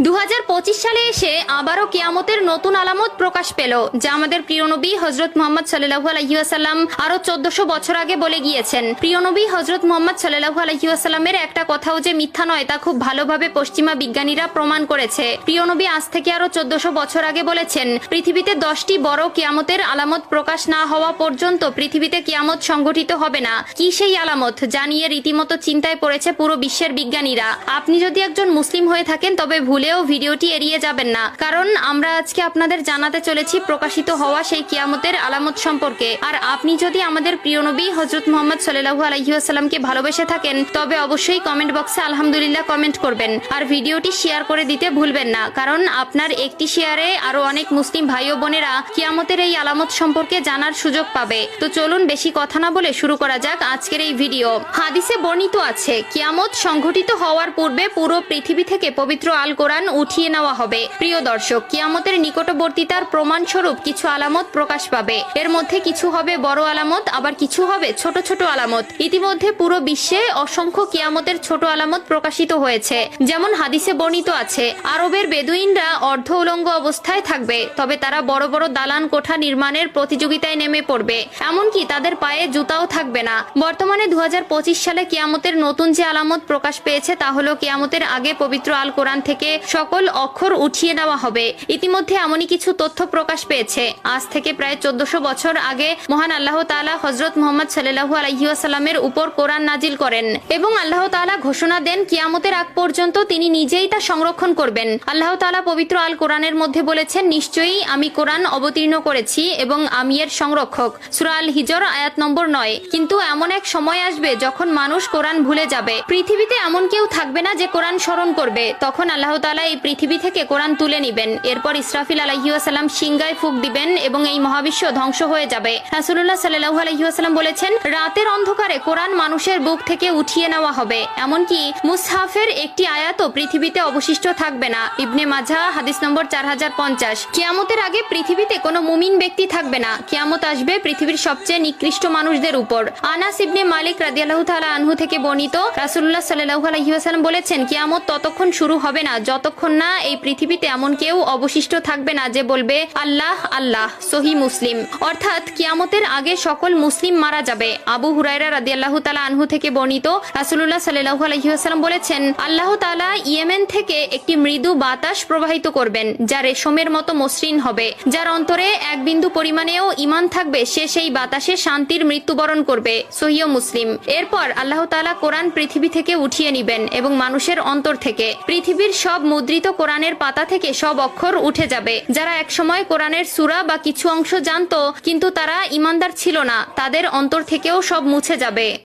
2025 সালে এসে আবারও কিয়ামতের নতুন আলামত প্রকাশ পেল, যা আমাদের প্রিয় নবী হযরত মুহাম্মদ সাল্লাল্লাহু আলাইহি ওয়াসাল্লাম আরো 1400 বছর আগে বলে গিয়েছেন। প্রিয় নবী হযরত মুহাম্মদ সাল্লাল্লাহু আলাইহি ওয়াসাল্লামের একটা কথাও যে মিথ্যা নয় তা খুব ভালোভাবে পশ্চিমা বিজ্ঞানীরা প্রমাণ করেছে। প্রিয় নবী আজ থেকে আরো 1400 বছর আগে বলেছেন, পৃথিবীতে 10টি বড় কিয়ামতের আলামত প্রকাশ না হওয়া পর্যন্ত পৃথিবীতে কিয়ামত সংঘটিত হবে না। কি সেই আলামত জানিয়ে রীতিমতো চিন্তায় পড়েছে পুরো বিশ্বের বিজ্ঞানীরা। আপনি যদি একজন মুসলিম হয়ে থাকেন তবে ভুলেও ভিডিওটি এড়িয়ে যাবেন না, কারণ আমরা আজকে আপনাদের জানাতে চলেছি প্রকাশিত হওয়া সেই কিয়ামতের আলামত সম্পর্কে। আর আপনি যদি আমাদের প্রিয় নবী হযরত মুহাম্মদ সাল্লাল্লাহু আলাইহি ওয়াসাল্লামকে ভালোবেসে থাকেন তবে অবশ্যই কমেন্ট বক্সে আলহামদুলিল্লাহ কমেন্ট করবেন আর ভিডিওটি শেয়ার করে দিতে ভুলবেন না, কারণ আপনার একটি শেয়ারে আরো অনেক মুসলিম ভাই ও বোনেরা কিয়ামতের এই আলামত সম্পর্কে জানার সুযোগ পাবে। তো চলুন বেশি কথা না বলে শুরু করা যাক আজকের এই ভিডিও। হাদিসে বর্ণিত আছে, কিয়ামত সংঘটিত হওয়ার পূর্বে পুরো পৃথিবী থেকে পবিত্র আল কোরআন উঠিয়ে নেওয়া হবে। প্রিয় দর্শক, কিয়ামতের নিকটবর্তীতার প্রমাণস্বরূপ কিছু আলামত প্রকাশ পাবে। এর মধ্যে কিছু হবে বড় আলামত, আবার কিছু হবে ছোট ছোট আলামত। ইতিমধ্যে পুরো বিশ্বে অসংখ্য কিয়ামতের ছোট আলামত প্রকাশিত হয়েছে। যেমন হাদিসে বর্ণিত আছে, আরবের বেদুইনরা অর্ধ উলঙ্গ অবস্থায় থাকবে, তবে তারা বড় বড় দালান কোঠা নির্মাণের প্রতিযোগিতায় নেমে পড়বে, এমনকি তাদের পায়ে জুতাও থাকবে না। বর্তমানে 2025 সালে কিয়ামতের নতুন যে আলামত প্রকাশ পেয়েছে তা হলো কিয়ামতের আগে পবিত্র আল কোরআন থেকে সকল অক্ষর উঠিয়ে নেওয়া হবে। ইতিমধ্যে এমনই কিছু তথ্য প্রকাশ পেয়েছে। আজ থেকে প্রায় 1400 বছর আগে মহান আল্লাহ তাআলা হযরত মুহাম্মদ সাল্লাল্লাহু আলাইহি ওয়াসাল্লামের উপর কোরআন নাজিল করেন এবং আল্লাহ তাআলা ঘোষণা দেন কিয়ামতের আগ পর্যন্ত তিনি নিজেই তা সংরক্ষণ করবেন। আল্লাহ তাআলা পবিত্র আল কোরআনের মধ্যে বলেছেন, নিশ্চয়ই আমি কোরআন অবতীর্ণ করেছি এবং আমি এর সংরক্ষক। সূরা আল হিজর আয়াত নম্বর 9। কিন্তু এমন এক সময় আসবে যখন মানুষ কোরআন ভুলে যাবে। পৃথিবীতে এমন কেউ থাকবে না যে কোরআন স্মরণ করবে। তখন আল্লাহ তাআলা এই পৃথিবী থেকে কোরআন তুলে নিবেন। এরপর ইসরাফিল আলাইহিস সালাম সিংগায় ফুঁক দিবেন এবং এই মহাবিশ্ব ধ্বংস হয়ে যাবে। রাসূলুল্লাহ সাল্লাল্লাহু আলাইহি ওয়াসাল্লাম বলেছেন, রাতের অন্ধকারে কোরআন মানুষের বুক থেকে উঠিয়ে নেওয়া হবে, এমনকি মুসহাফের একটি আয়াতও পৃথিবীতে অবশিষ্ট থাকবে না। ইবনে মাজাহ হাদিস নম্বর 4050। কিয়ামতের আগে পৃথিবীতে কোনো মুমিন ব্যক্তি থাকবে না। কিয়ামত আসবে পৃথিবীর সবচেয়ে নিকৃষ্ট মানুষদের উপর। আনাস ইবনে মালিক রাদিয়াল্লাহু তাআলা আনহু থেকে বর্ণিত, রাসূলুল্লাহ সাল্লাল্লাহু আলাইহি ওয়াসাল্লাম বলেছেন, কিয়ামত ততক্ষণ শুরু হবে না যতক্ষণ না এই পৃথিবীতে এমন কেউ অবশিষ্ট থাকবে না যে বলবে আল্লাহ আল্লাহ। সহিহ মুসলিম। অর্থাৎ কিয়ামতের আগে সকল মুসলিম মারা যাবে। আবু হুরায়রা রাদিয়াল্লাহু তাআলা আনহু থেকে বর্ণিত, রাসূলুল্লাহ সাল্লাল্লাহু আলাইহি ওয়াসাল্লাম বলেছেন, আল্লাহ তাআলা ইয়েমেন থেকে একটি মৃদু বাতাস প্রবাহিত করবেন যা রেশমের মতো মসৃণ হবে। যার অন্তরে এক বিন্দু পরিমাণেও ঈমান থাকবে সে সেই বাতাসে শান্তির মৃত্যুবরণ করবে। সহিহ মুসলিম। এরপর আল্লাহ তাআলা কোরআন পৃথিবী থেকে উঠিয়ে নিবেন এবং মানুষের অন্তর থেকে পৃথিবীর সব মুদ্রিত কোরআনের পাতা থেকে সব অক্ষর উঠে যাবে। যারা একসময় কোরআনের সূরা বা কিছু অংশ জানতো কিন্তু তারা ঈমানদার ছিল না, তাদের অন্তর থেকেও সব মুছে যাবে।